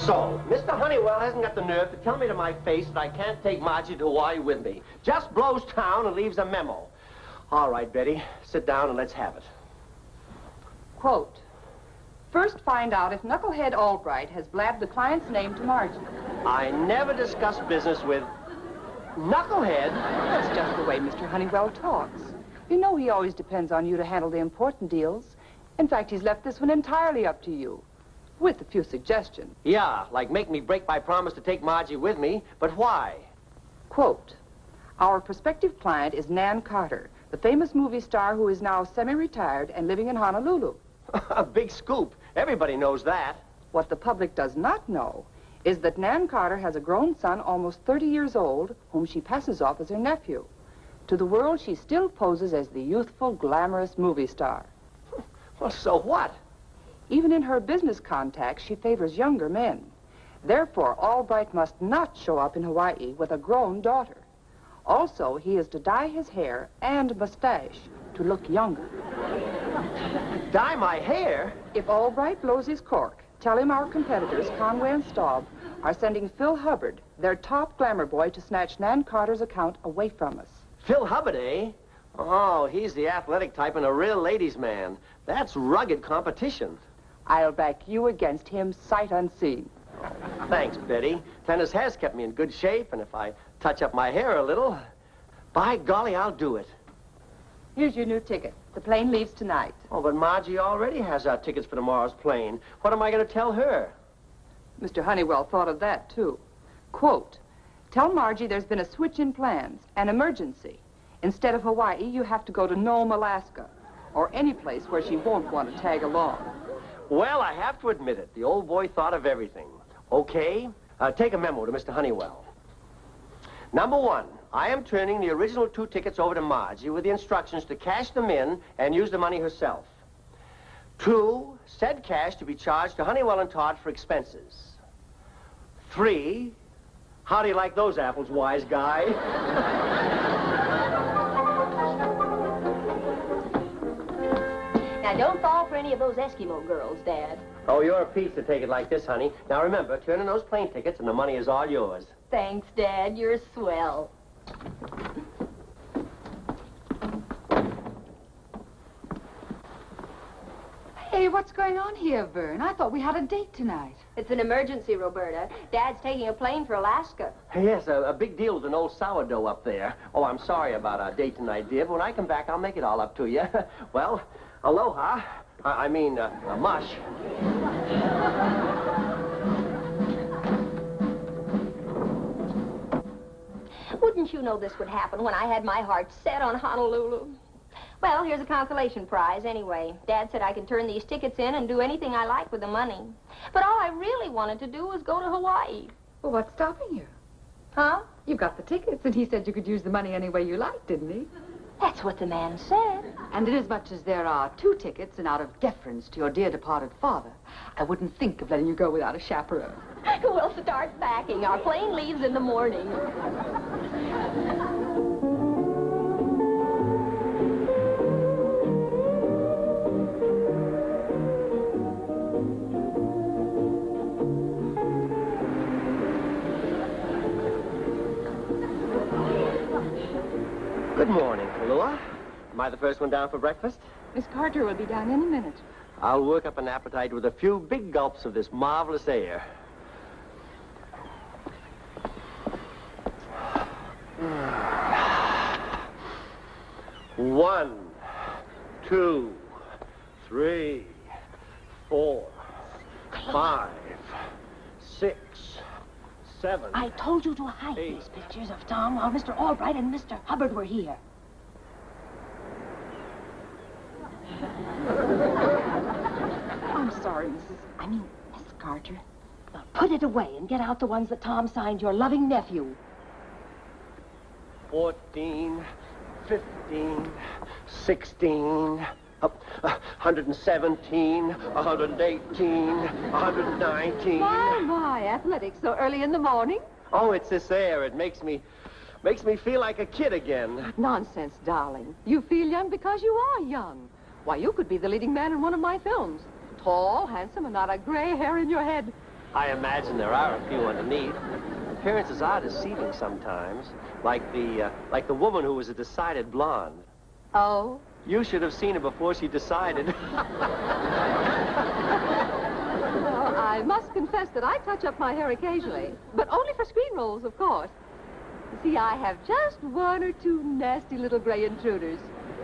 So, Mr. Honeywell hasn't got the nerve to tell me to my face that I can't take Margie to Hawaii with me. Just blows town and leaves a memo. All right, Betty, sit down and let's have it. Quote, first find out if Knucklehead Albright has blabbed the client's name to Margie. I never discuss business with Knucklehead. That's just the way Mr. Honeywell talks. You know he always depends on you to handle the important deals. In fact, he's left this one entirely up to you, with a few suggestions. Yeah, like make me break my promise to take Margie with me, but why? Quote, our prospective client is Nan Carter, the famous movie star who is now semi-retired and living in Honolulu. A big scoop. Everybody knows that. What the public does not know is that Nan Carter has a grown son almost 30 years old whom she passes off as her nephew. To the world, she still poses as the youthful, glamorous movie star. Well, so what? Even in her business contacts, she favors younger men. Therefore, Albright must not show up in Hawaii with a grown daughter. Also, he is to dye his hair and mustache to look younger. Dye my hair? If Albright blows his cork, tell him our competitors, Conway and Staub, are sending Phil Hubbard, their top glamour boy, to snatch Nan Carter's account away from us. Phil Hubbard, eh? Oh, he's the athletic type and a real ladies' man. That's rugged competition. I'll back you against him sight unseen. Thanks, Betty. Tennis has kept me in good shape, and if I touch up my hair a little, by golly, I'll do it. Here's your new ticket. The plane leaves tonight. Oh, but Margie already has our tickets for tomorrow's plane. What am I going to tell her? Mr. Honeywell thought of that, too. Quote, tell Margie there's been a switch in plans, an emergency. Instead of Hawaii, you have to go to Nome, Alaska, or any place where she won't want to tag along. Well, I have to admit it. The old boy thought of everything. Okay, take a memo to Mr. Honeywell. Number one, I am turning the original 2 tickets over to Margie with the instructions to cash them in and use the money herself. 2, said cash to be charged to Honeywell and Todd for expenses. 3, how do you like those apples, wise guy? Now, don't fall for any of those Eskimo girls, Dad. Oh, you're a piece to take it like this, honey. Now, remember, turn in those plane tickets and the money is all yours. Thanks, Dad. You're swell. Hey, what's going on here, Vern? I thought we had a date tonight. It's an emergency, Roberta. Dad's taking a plane for Alaska. Yes, a big deal with an old sourdough up there. Oh, I'm sorry about our date tonight, dear, but when I come back, I'll make it all up to you. Well, aloha. I mean, mush. Wouldn't you know this would happen when I had my heart set on Honolulu? Well, here's a consolation prize anyway. Dad said I can turn these tickets in and do anything I like with the money. But all I really wanted to do was go to Hawaii. Well, what's stopping you? Huh? You got the tickets, and he said you could use the money any way you liked, didn't he? That's what the man said. And inasmuch as there are 2 tickets, and out of deference to your dear departed father, I wouldn't think of letting you go without a chaperone. We'll start packing. Our plane leaves in the morning. Good morning, Kalua. Am I the first one down for breakfast? Miss Carter will be down any minute. I'll work up an appetite with a few big gulps of this marvelous air. One, 2, 3, 4, 5, 6, 7. I told you to hide these pictures of Tom while Mr. Albright and Mr. Hubbard were here. I'm sorry, Miss Carter. Well, put it away and get out the ones that Tom signed your loving nephew. 14, 15, 16, 117, 118, 119. My, athletics so early in the morning? Oh, it's this air. It makes me feel like a kid again. Nonsense, darling. You feel young because you are young. Why, you could be the leading man in one of my films. Tall, handsome, and not a gray hair in your head. I imagine there are a few underneath. Appearances are deceiving sometimes, like the woman who was a decided blonde. Oh? You should have seen her before she decided. Well, I must confess that I touch up my hair occasionally, but only for screen roles, of course. You see, I have just one or two nasty little gray intruders,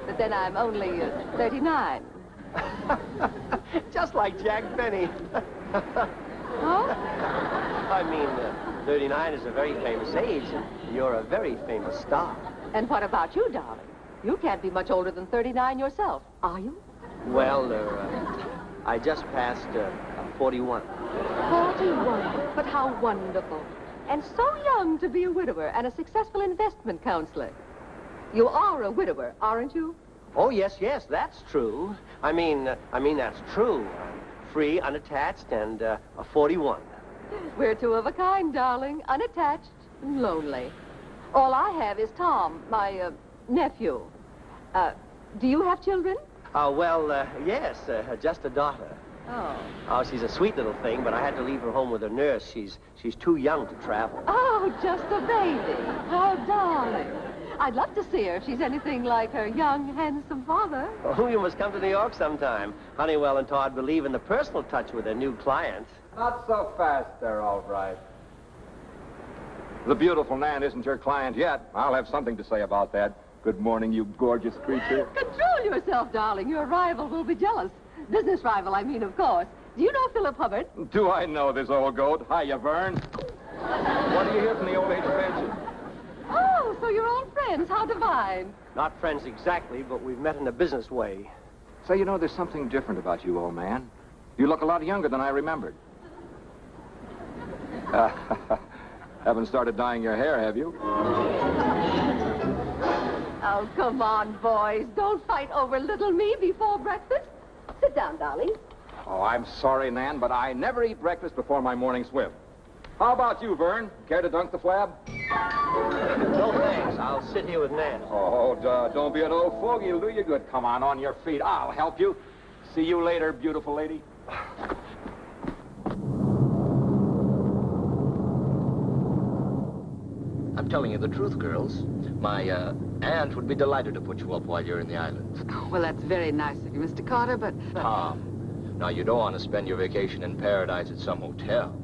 but then I'm only 39. Just like Jack Benny. Huh? I mean, 39 is a very famous age, and you're a very famous star. And what about you, darling? You can't be much older than 39 yourself, are you? Well, I just passed 41. 41. But how wonderful. And so young to be a widower and a successful investment counselor. You are a widower, aren't you? Oh, yes, that's true. I mean, that's true. I'm free, unattached, and 41. We're two of a kind, darling. Unattached and lonely. All I have is Tom, my nephew. Do you have children? Well, yes, just a daughter. Oh. Oh, she's a sweet little thing, but I had to leave her home with her nurse. She's too young to travel. Oh, just a baby. How darling. I'd love to see her if she's anything like her young, handsome father. Oh, you must come to New York sometime. Honeywell and Todd believe in the personal touch with their new clients. Not so fast there, all right. The beautiful Nan isn't your client yet. I'll have something to say about that. Good morning, you gorgeous creature. Control yourself, darling. Your rival will be jealous. Business rival, I mean, of course. Do you know Philip Hubbard? Do I know this old goat? Hiya, Vern. What do you hear from the old age pension? Oh, so you're old friends. How divine. Not friends exactly, but we've met in a business way. Say, you know, there's something different about you, old man. You look a lot younger than I remembered. Haven't started dyeing your hair, have you? Oh, come on, boys. Don't fight over little me before breakfast. Sit down, darling. Oh, I'm sorry, Nan, but I never eat breakfast before my morning swim. How about you, Vern? Care to dunk the flab? No, thanks. I'll sit here with Nan. Oh, don't be an old fogey. It'll do you good. Come on your feet. I'll help you. See you later, beautiful lady. I'm telling you the truth, girls. My aunt would be delighted to put you up while you're in the islands. Oh, well, that's very nice of you, Mr. Carter, but... Tom, now you don't want to spend your vacation in paradise at some hotel.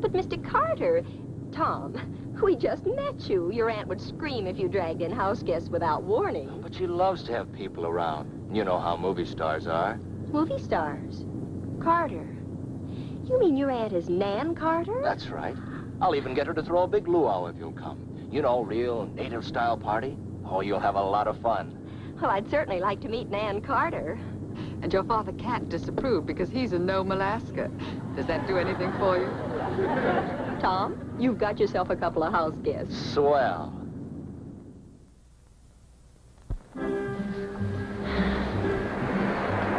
But, Mr. Carter, Tom, we just met you. Your aunt would scream if you dragged in house guests without warning. But she loves to have people around. You know how movie stars are. Movie stars? Carter. You mean your aunt is Nan Carter? That's right. I'll even get her to throw a big luau if you'll come. You know, real native-style party. Oh, you'll have a lot of fun. Well, I'd certainly like to meet Nan Carter. And your father can't disapprove because he's in Nome, Alaska. Does that do anything for you? Tom, you've got yourself a couple of house guests. Swell.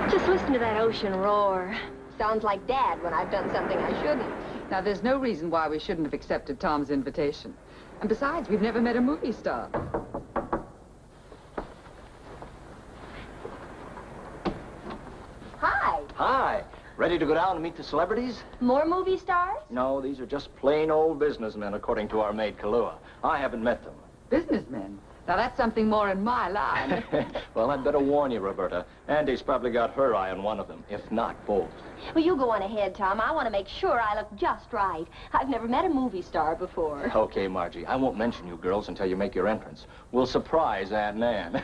Just listen to that ocean roar. Sounds like Dad when I've done something I shouldn't. Now, there's no reason why we shouldn't have accepted Tom's invitation. And besides, we've never met a movie star. Hi. Hi. Ready to go down and meet the celebrities? More movie stars? No, these are just plain old businessmen, according to our maid, Kahlua. I haven't met them. Businessmen. Now, that's something more in my line. Well, I'd better warn you, Roberta. Andy's probably got her eye on one of them, if not both. Well, you go on ahead, Tom. I want to make sure I look just right. I've never met a movie star before. Okay, Margie. I won't mention you girls until you make your entrance. We'll surprise Aunt Nan.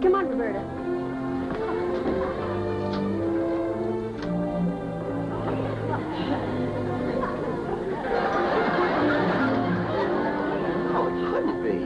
Come on, Roberta. Oh, it couldn't be.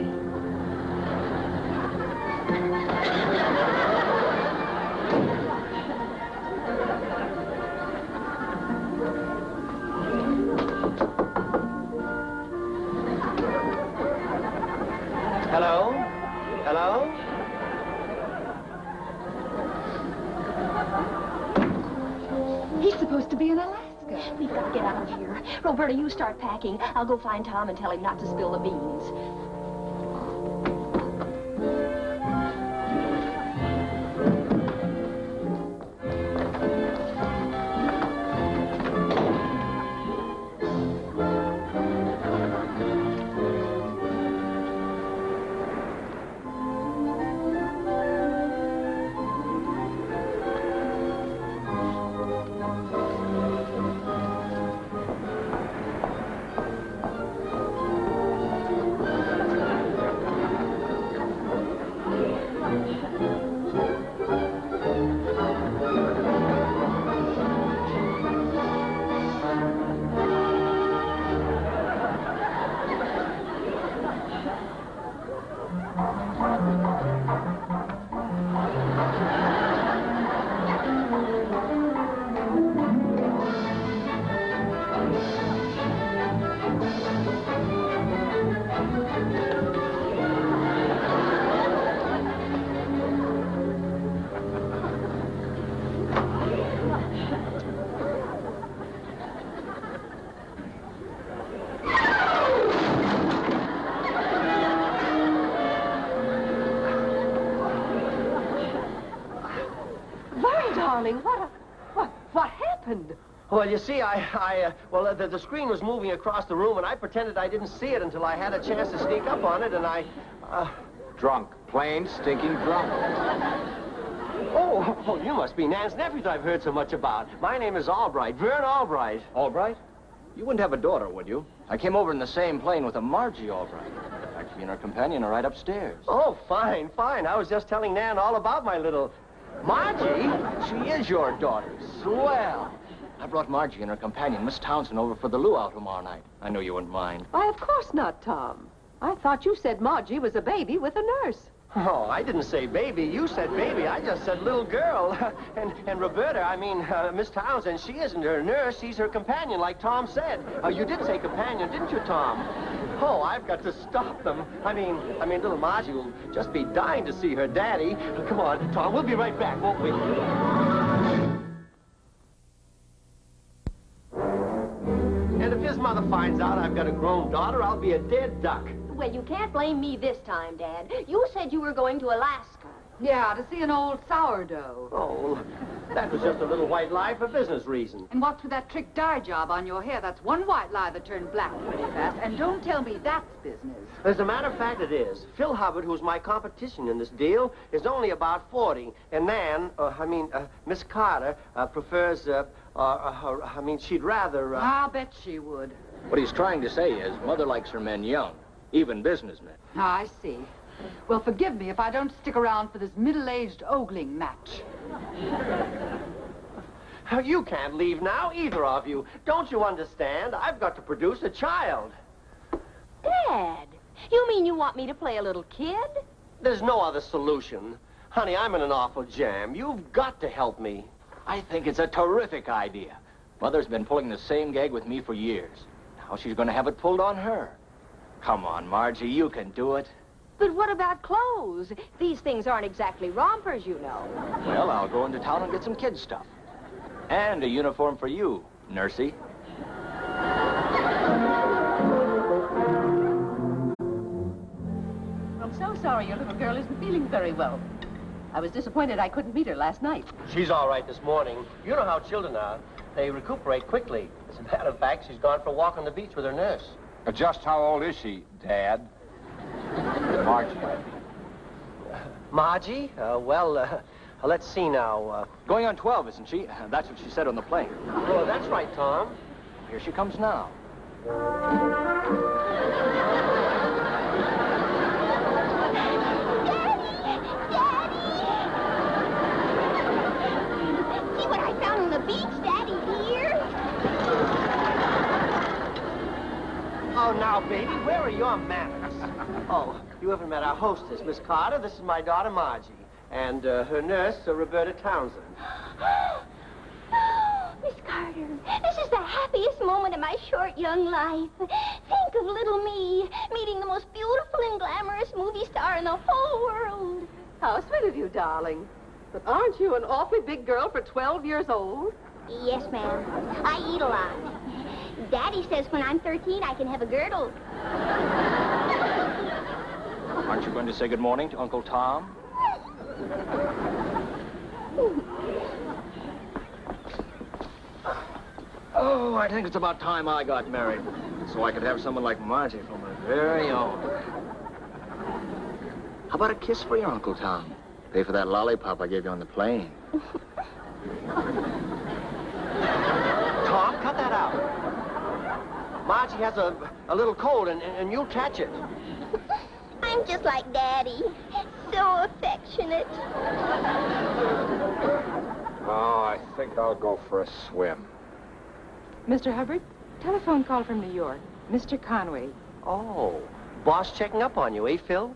We've got to get out of here. Roberta, you start packing. I'll go find Tom and tell him not to spill the beans. Darling, what happened? Well, you see, the screen was moving across the room, and I pretended I didn't see it until I had a chance to sneak up on it, and Drunk. Plain, stinking drunk. Oh, you must be Nan's nephew that I've heard so much about. My name is Albright, Vern Albright. Albright? You wouldn't have a daughter, would you? I came over in the same plane with a Margie Albright. In fact, she and her companion are right upstairs. Oh, fine, fine. I was just telling Nan all about my little... Margie? She is your daughter. Swell. I brought Margie and her companion, Miss Townsend, over for the luau tomorrow night. I know you wouldn't mind. Why, of course not, Tom. I thought you said Margie was a baby with a nurse. Oh, I didn't say baby. You said baby. I just said little girl. and Roberta, Miss Townsend, she isn't her nurse. She's her companion, like Tom said. You did say companion, didn't you, Tom? Oh, I've got to stop them. I mean, little Margie will just be dying to see her daddy. Come on, Tom, we'll be right back, won't we? And if his mother finds out I've got a grown daughter, I'll be a dead duck. Well, you can't blame me this time, Dad. You said you were going to Alaska. Yeah, to see an old sourdough. Oh, that was just a little white lie for business reasons. And what's with that trick dye job on your hair? That's one white lie that turned black pretty fast. And don't tell me that's business. As a matter of fact, it is. Phil Hubbard, who's my competition in this deal, is only about 40. And Nan, Miss Carter, prefers, she'd rather... I'll bet she would. What he's trying to say is, Mother likes her men young, even businessmen. I see. Well, forgive me if I don't stick around for this middle-aged ogling match. You can't leave now, either of you. Don't you understand? I've got to produce a child. Dad, you mean you want me to play a little kid? There's no other solution. Honey, I'm in an awful jam. You've got to help me. I think it's a terrific idea. Mother's been pulling the same gag with me for years. Now she's going to have it pulled on her. Come on, Margie, you can do it. But what about clothes? These things aren't exactly rompers, you know. Well, I'll go into town and get some kid stuff. And a uniform for you, Nursey. I'm so sorry your little girl isn't feeling very well. I was disappointed I couldn't meet her last night. She's all right this morning. You know how children are. They recuperate quickly. As a matter of fact, she's gone for a walk on the beach with her nurse. Just how old is she, Dad? Margie, I mean. Margie? Let's see now. Going on 12, isn't she? That's what she said on the plane. Oh, that's right, Tom. Here she comes now. See what I found on the beach, Daddy, dear? Oh, now, baby, where are your manners? Oh, you haven't met our hostess, Miss Carter. This is my daughter, Margie. And her nurse, Roberta Townsend. Miss Carter, this is the happiest moment of my short young life. Think of little me meeting the most beautiful and glamorous movie star in the whole world. How sweet of you, darling. But aren't you an awfully big girl for 12 years old? Yes, ma'am. I eat a lot. Daddy says when I'm 13, I can have a girdle. Aren't you going to say good morning to Uncle Tom? Oh, I think it's about time I got married, so I could have someone like Margie for my very own. How about a kiss for your Uncle Tom? Pay for that lollipop I gave you on the plane. Tom, cut that out. Margie has a little cold, and you'll catch it. I'm just like Daddy. So affectionate. Oh, I think I'll go for a swim. Mr. Hubbard, telephone call from New York. Mr. Conway. Oh, boss checking up on you, eh, Phil?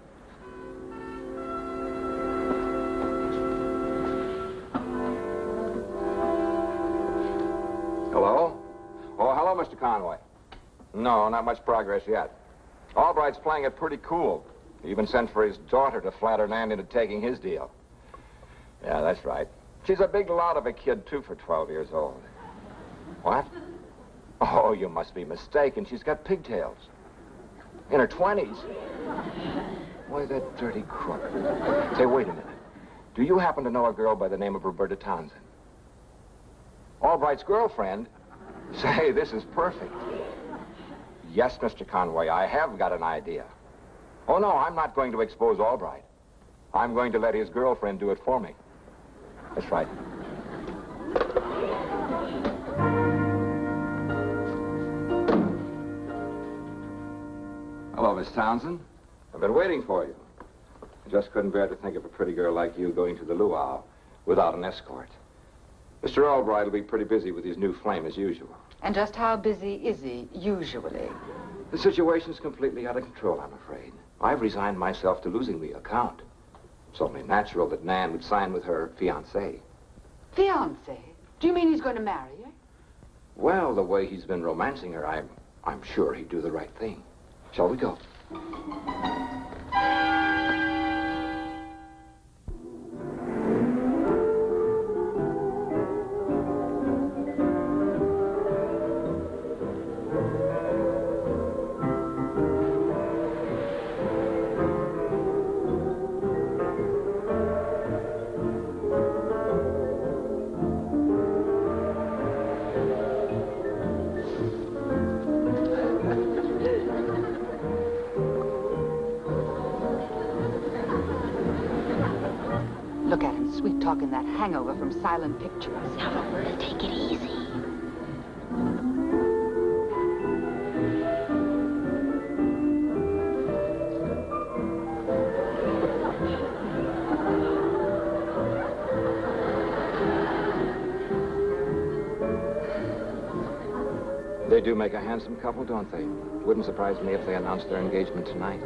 Hello? Oh, hello, Mr. Conway. No, not much progress yet. Albright's playing it pretty cool. He even sent for his daughter to flatter Nan into taking his deal. Yeah, that's right. She's a big lot of a kid, too, for 12 years old. What? Oh, you must be mistaken. She's got pigtails. In her 20s. Why, that dirty crook. Say, wait a minute. Do you happen to know a girl by the name of Roberta Townsend? Albright's girlfriend? Say, this is perfect. Yes, Mr. Conway, I have got an idea. Oh, no, I'm not going to expose Albright. I'm going to let his girlfriend do it for me. That's right. Hello, Miss Townsend. I've been waiting for you. I just couldn't bear to think of a pretty girl like you going to the luau without an escort. Mr. Albright will be pretty busy with his new flame as usual. And just how busy is he, usually? The situation's completely out of control, I'm afraid. I've resigned myself to losing the account. It's only natural that Nan would sign with her fiancé. Fiancé? Do you mean he's going to marry her? Well, the way he's been romancing her, I'm sure he'd do the right thing. Shall we go? Look at him sweet-talking that hangover from silent pictures. Now, Roberta, take it easy. They do make a handsome couple, don't they? Wouldn't surprise me if they announced their engagement tonight.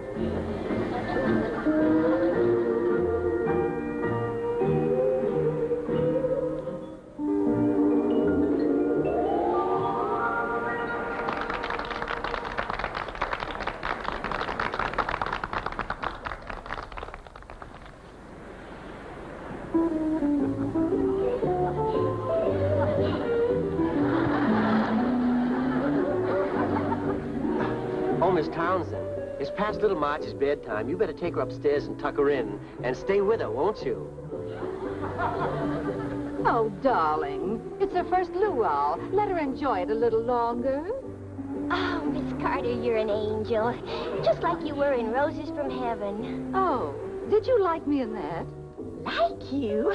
Oh, Miss Townsend, it's past Little Margie's bedtime. You better take her upstairs and tuck her in and stay with her, won't you? Oh, darling, it's her first luau. Let her enjoy it a little longer. Oh, Miss Carter, you're an angel. Just like you were in Roses from Heaven. Oh, did you like me in that? Like you?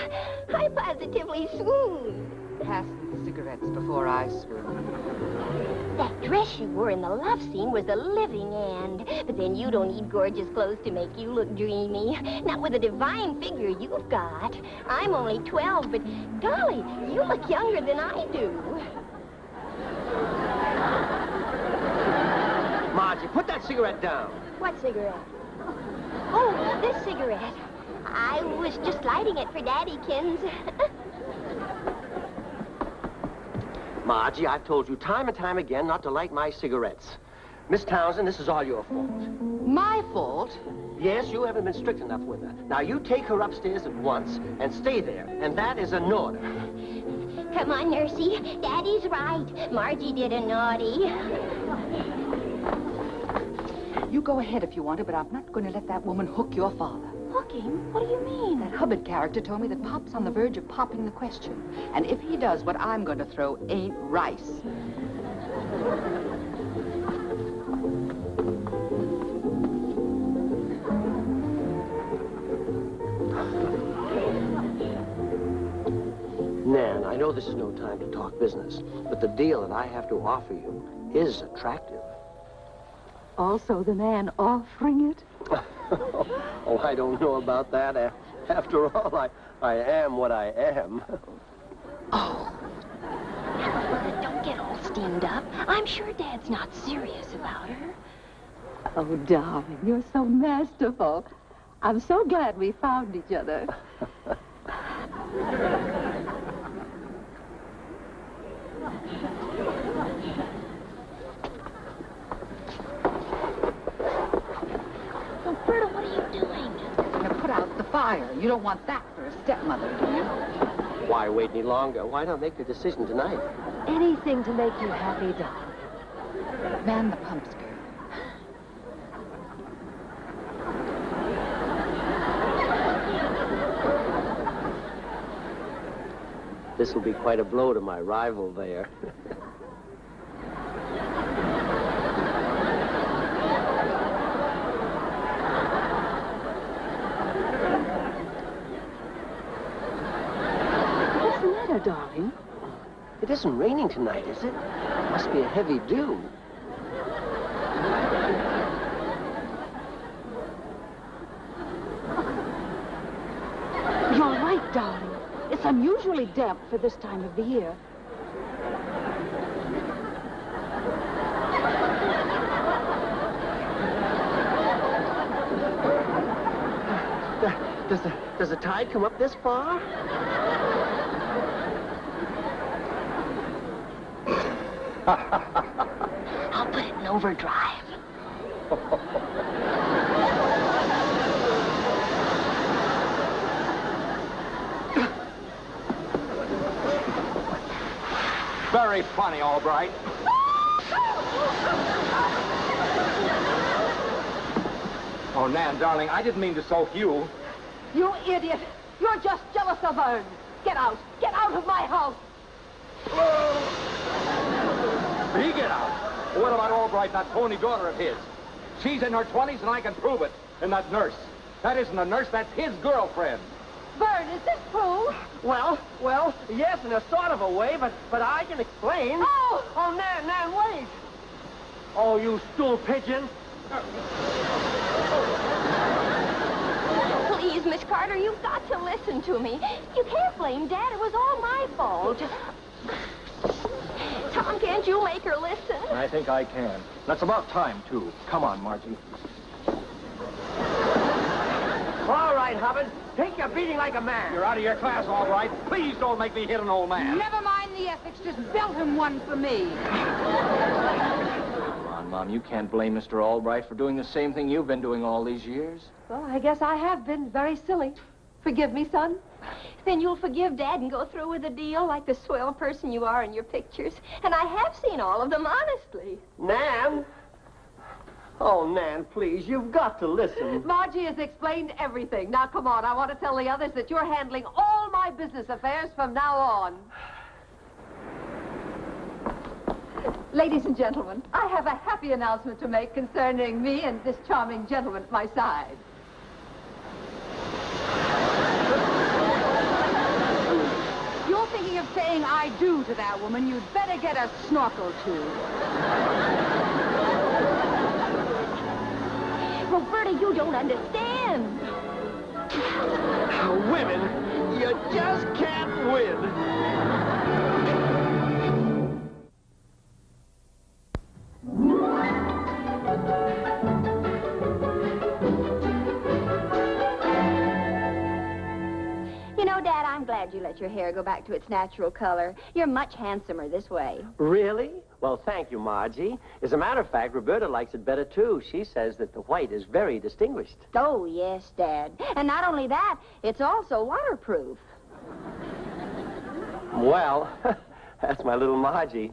I positively swooned. Pass the cigarettes before I swoon. That dress you wore in the love scene was a living end. But then you don't need gorgeous clothes to make you look dreamy. Not with the divine figure you've got. I'm only 12, but golly, you look younger than I do. Margie, put that cigarette down. What cigarette? Oh, this cigarette. I was just lighting it for Daddykins. Margie, I've told you time and time again not to light my cigarettes. Miss Townsend, this is all your fault. My fault? Yes, you haven't been strict enough with her. Now, you take her upstairs at once and stay there, and that is an order. Come on, Nursey. Daddy's right. Margie did a naughty. You go ahead if you want to, but I'm not going to let that woman hook your father. Hook him? What do you mean? That Hubbard character told me that Pop's on the verge of popping the question. And if he does, what I'm going to throw ain't rice. Nan, I know this is no time to talk business, but the deal that I have to offer you is attractive. Also the man offering it? Oh, I don't know about that. After all, I am what I am. Oh. Don't get all steamed up. I'm sure Dad's not serious about her. Oh, darling, you're so masterful. I'm so glad we found each other. Roberta, what are you doing? Now put out the fire. You don't want that for a stepmother, do you? Why wait any longer? Why not make the decision tonight? Anything to make you happy, darling. Man the pumps, girl. This will be quite a blow to my rival there. What's the matter, darling? It isn't raining tonight, is it? Must be a heavy dew. You're right, darling. It's unusually damp for this time of the year. Does the tide come up this far? I'll put it in overdrive. Very funny, Albright. Oh, Nan, darling, I didn't mean to soak you. You idiot! You're just jealous of Vern. Get out! Get out of my house! He get out. What about Albright, that phony daughter of his? She's in her 20s, and I can prove it. And that nurse. That isn't a nurse, that's his girlfriend. Vern, is this true? Well, yes, in a sort of a way, but I can explain. Oh! Oh, Nan, wait! Oh, you stool pigeon! Please, Miss Carter, you've got to listen to me. You can't blame Dad. It was all my fault. Tom, can't you make her listen? I think I can. That's about time, too. Come on, Margie. All right, Hubbard. Take your beating like a man. You're out of your class, Albright. Please don't make me hit an old man. Never mind the ethics. Just belt him one for me. Come on, Mom. You can't blame Mr. Albright for doing the same thing you've been doing all these years. Well, I guess I have been very silly. Forgive me, son. Then you'll forgive Dad and go through with the deal like the swell person you are in your pictures. And I have seen all of them, honestly. Nan? Oh, Nan, please, you've got to listen. Margie has explained everything. Now, come on. I want to tell the others that you're handling all my business affairs from now on. Ladies and gentlemen, I have a happy announcement to make concerning me and this charming gentleman at my side. You're thinking of saying I do to that woman. You'd better get a snorkel, too. Roberta, you don't understand. Women, you just can't win. You know, Dad, I'm glad you let your hair go back to its natural color. You're much handsomer this way. Really? Well, thank you, Margie. As a matter of fact, Roberta likes it better, too. She says that the white is very distinguished. Oh, yes, Dad. And not only that, it's also waterproof. Well, that's my little Margie.